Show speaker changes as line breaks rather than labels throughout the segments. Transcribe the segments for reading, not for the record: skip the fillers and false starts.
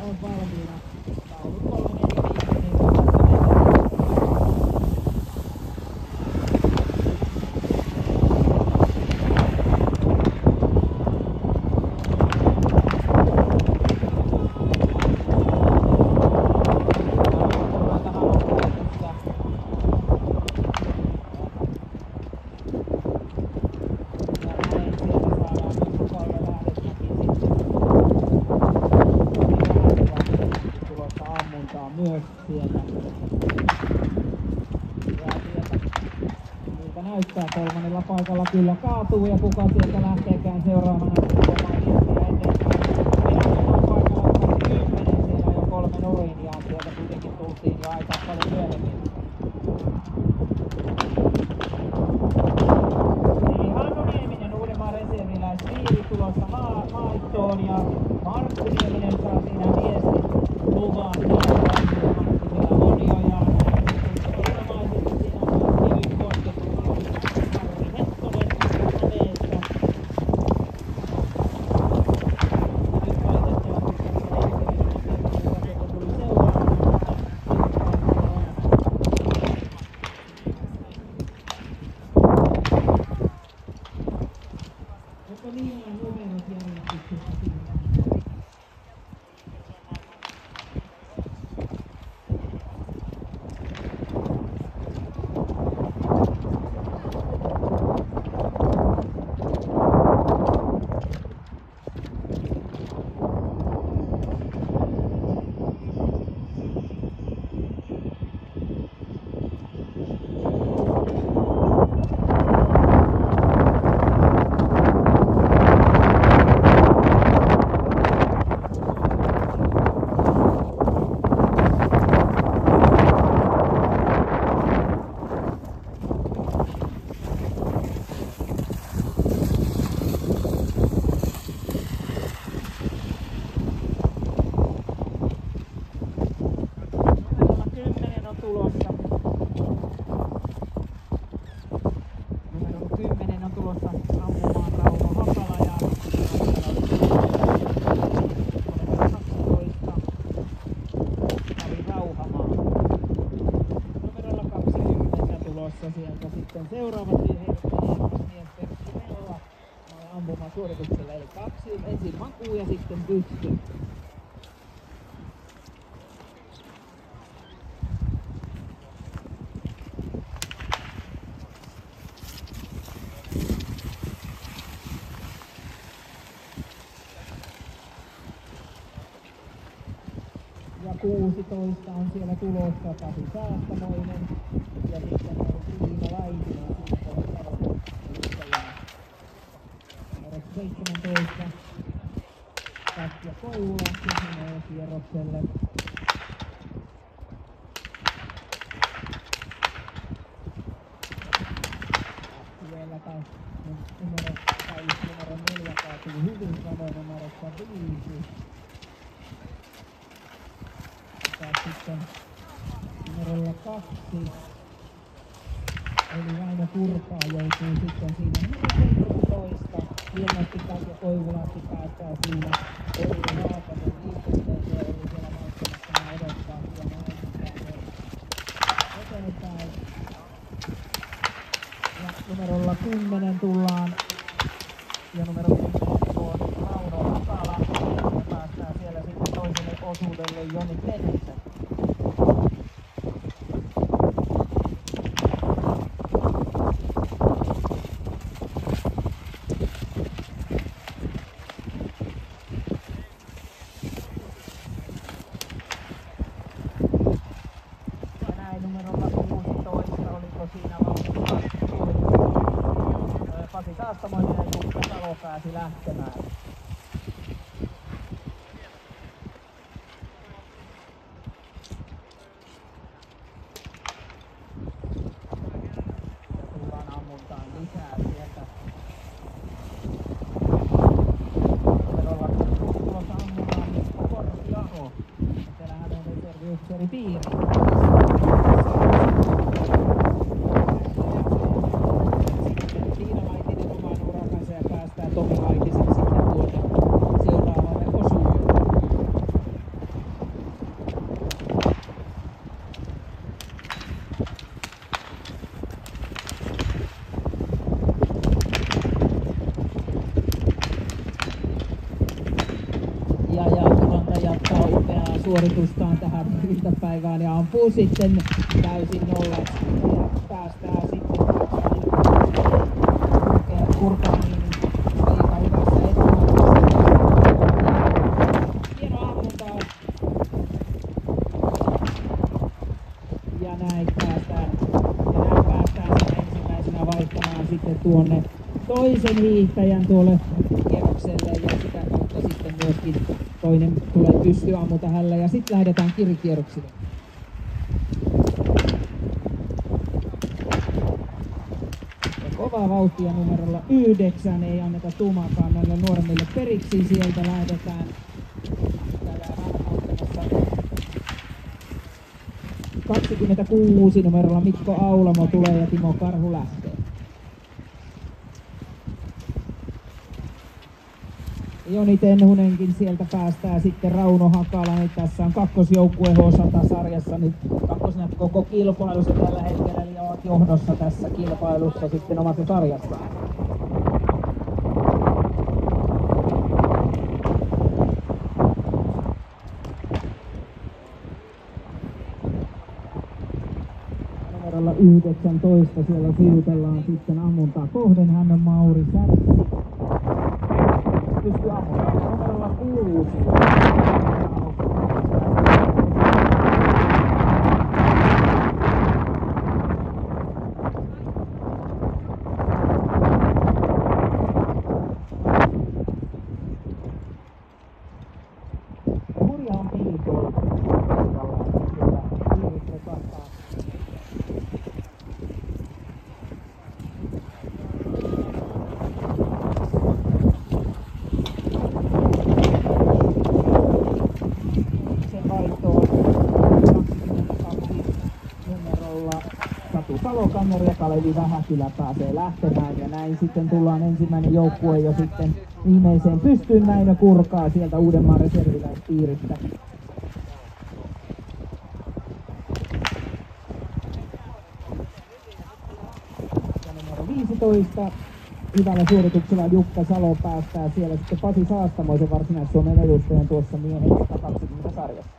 on valmiina. Taulukko on myös sieltä. Miltä näyttää, kolmannella paikalla kyllä kaatuu ja kuka sieltä lähteekään seuraavana tuomaan viestiä eteenpäin. Neljännellä paikalla on 10, siellä jo 3 nurin ja sieltä kuitenkin tultiin jo aika paljon myöhemmin. Eli Hannu Nieminen, Uudenmaan reserviläispiiri tulossa maittoon ja Markku Nieminen saa siinä viestin luvaan. Sieltä sitten seuraavat mies Pertti Melola ampumasuorituksella, eli 2 ensin makuu ja sitten pyssy. Ja 16 on siellä tulossa Pasi Saastamoinen ja sitten on Tiina Laitinen numero 17 Katja Koivula menee kierrokselle. Vielä taas numero 4 kaatuu hyvin, samoin numerossa 5. Sitten numerolla 2 eli Väinö Purkaa joutuu sitten siinä numero 17. Ilmeisesti Katja Koivulaatti päästää siinä Olli Haakasen liikenteeseen, oli siellä näyttämässä odottaa hieno eteenpäin. Ja numerolla 10 tullaan ja numero 10 on Rauno Hakala ja päästää siellä sitten toiselle osuudelle Joni Penisen. Pasi Saastamoinen ja Jukka Salo pääsi lähtemään. Tullaan ammuntaan lisää sieltä. Numerolla tulossa ammuntaan Mikko Korpiaho. Siellähän on reserviupseeripiiri. Tomi Laitisen sitten tuonne seuraavalle osuudelle. suoritustaan tähän iltapäivään ja ampuu sitten täysin nollaksi ja päästää sitten Kurkaan aika hyvässä etumatkassa. Hieno ammunta. Ja näin päästään ensimmäisenä vaihtamaan sitten tuonne toisen hiihtäjän tuolle kierrokselle ja sitä kautta sitten myöskin toinen tulee pystyammu tähällä ja sitten lähdetään kirikierroksille. Ja kovaa vauhtia numerolla 9, ei anneta tuumakaan näille nuoremmille periksi, sieltä lähdetään. Täällä 26 numerolla Mikko Aulamo tulee ja Timo Karhu lähtee. Joni Tenhunenkin sieltä päästää sitten Rauno Hakala. Nyt tässä on kakkosjoukkue H100-sarjassa nyt kakkosena koko kilpailussa tällä hetkellä, eli ovat johdossa tässä kilpailussa sitten omassa sarjassaan. Numerolla 19 siellä siutellaan sitten ammuntaa kohden, hän on Mauri Särki. Pystyy ammumaan numerolla 6. Hurja on piikolla. Satu Salokammeri ja Kalevi Vähäkylä pääsee lähtemään ja näin sitten tullaan ensimmäinen joukkue jo sitten viimeiseen pystyyn. Näin Kurkaa sieltä Uudenmaan reserviläispiiristä. Ja numero 15 hyvällä suorituksella Jukka Salo päästää siellä sitten Pasi Saastamoisen Varsinais-Suomen edustajan tuossa miehen 120 sarjassa.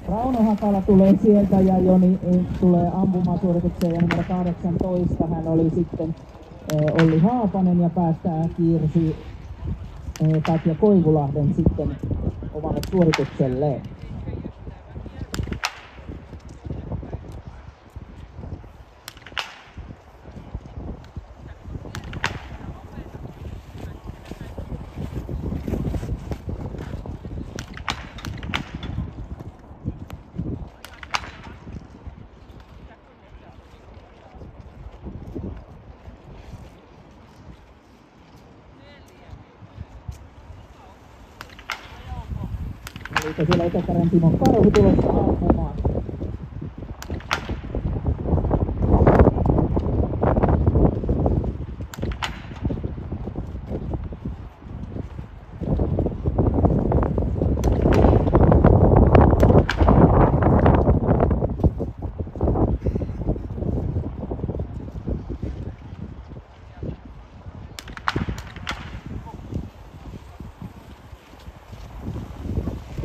Rauno Hakala tulee sieltä ja Joni tulee ampumasuoritukseen ja numero 18 hän oli sitten Olli Haapanen ja päästää Kirsi Katja Koivulahden sitten omalle suoritukselleen. Eli siellä Etelä-Karjalan Timo Karhu tulossa ampumaan.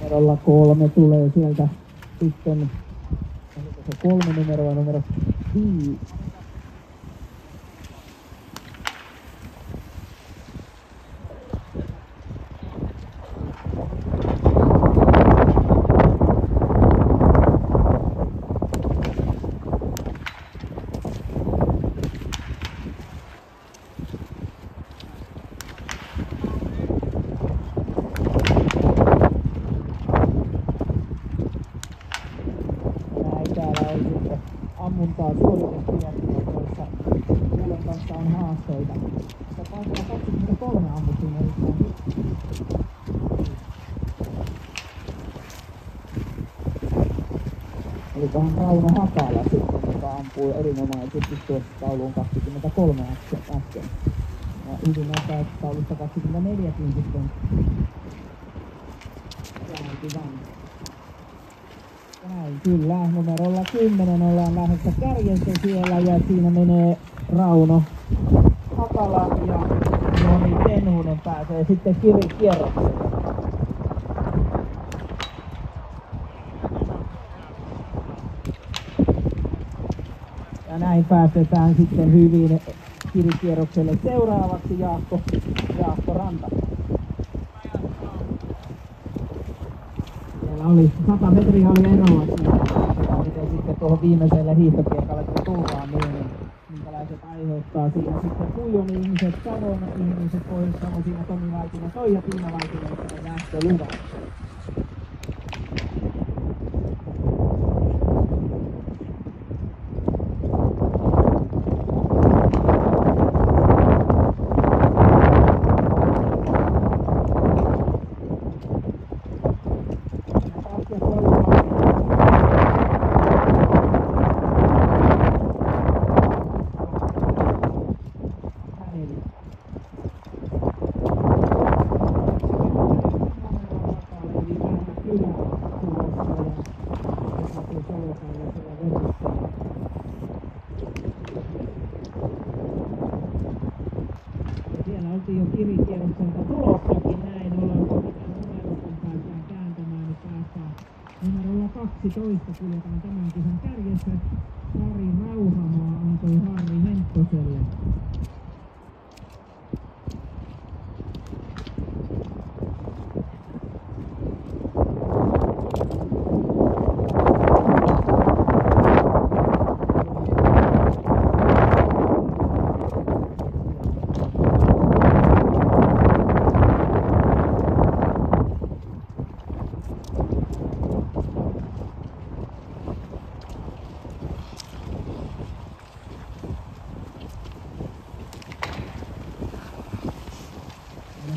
Numerolla 3 tulee sieltä sitten, se 3 numeroa, numero 5. Ammuntaa suoritettu jatkossa, joiden kanssa on haasteita. Sitä paikalla 23 ammuttiin erittäin. Olikohan Rauno Hakala sitten, joka ampui erinomaisesti tuossa tauluun 23 äsken. Ja hyvin näyttää, että taulusta 24kin sitten lähti vain. Näin, kyllä. Numerolla 10 ollaan lähdössä kärjessä siellä ja siinä menee Rauno Hakala ja Joni Tenhunen pääsee sitten kierrokselle. Ja näin päästetään sitten hyvin kirikierrokselle seuraavaksi Jaakko Ranta. Siellä oli 100 metriä oli eroa siinä, miten sitten tuohon viimeiselle hiihtokiekalle kun tullaan, niin minkälaiset aiheuttaa siinä sitten Pujon ihmiset, Savon ihmiset, Pohjois-Savon siinä Tomi Laitinen toi ja Tiina Laitinen sitten lähtöluvan. Siellä oltiin jo kirikierrokselta tulossakin, näin ollaan numerot, kun päästään kääntämään, niin päästään numerolla 12 kuljetaan tämän kisan kärjessä. Kari Rauhamaa antoi Harri Henttoselle.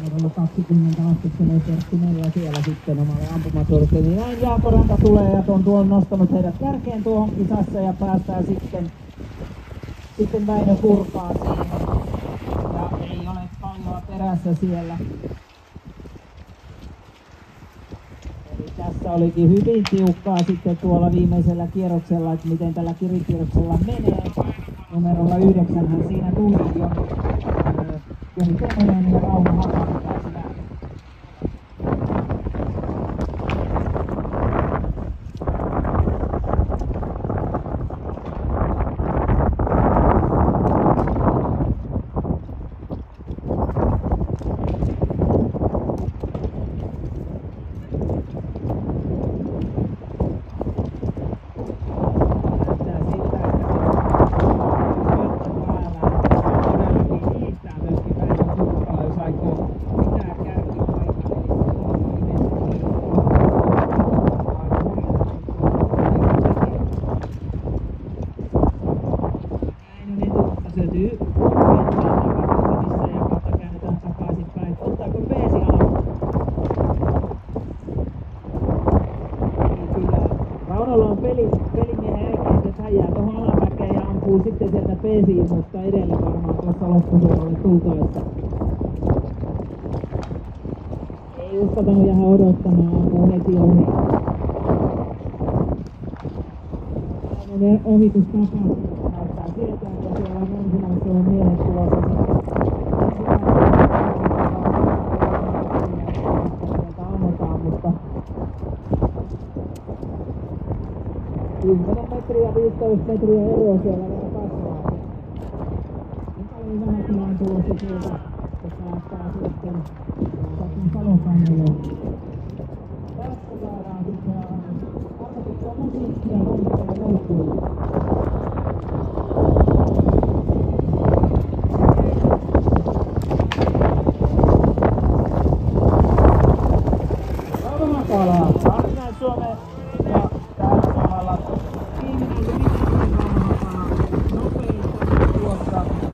Numerolla 20 laskettelu Pertti Mella siellä sitten omalle ampumatuolille. Niin näin Jaakko Ranta tulee ja tuon nostanut heidät kärkeen tuohon kisassa ja päästään sitten Väinö Kurkaan siihen. Ja ei ole paljon perässä siellä. Eli tässä olikin hyvin tiukkaa sitten tuolla viimeisellä kierroksella, että miten tällä kirikierroksella menee. Numerolla 9 siinä tuli jo. Joni Tenhunen ja Rauno Hakala pääsi läpi. Syötyy ja kautta käännetään takaisin päin. Ottaako peesi alkuun? Kyllä. Raunolla on pelimiehen äikeet, että hän jää tuohon alamäkeen ja ampuu sitten sieltä peesiin, mutta edelleen varmaan tuossa loppusuoralle tultaessa. Ei uskaltanut jäädä odottamaan, ampuu heti ohi. Tällainen ohitus tapahtuu. Sieltä, ja siellä on ensimmäisellä miehet tulossa sieltä annetaan, mutta 10 metriä, 15 metriä eroa siellä vielä kasvaa. Nyt oli vähän tilan tulossa sieltä, että päästään sitten Salokannelle. Tästä saadaan sitten arvotettua musiikkia, ja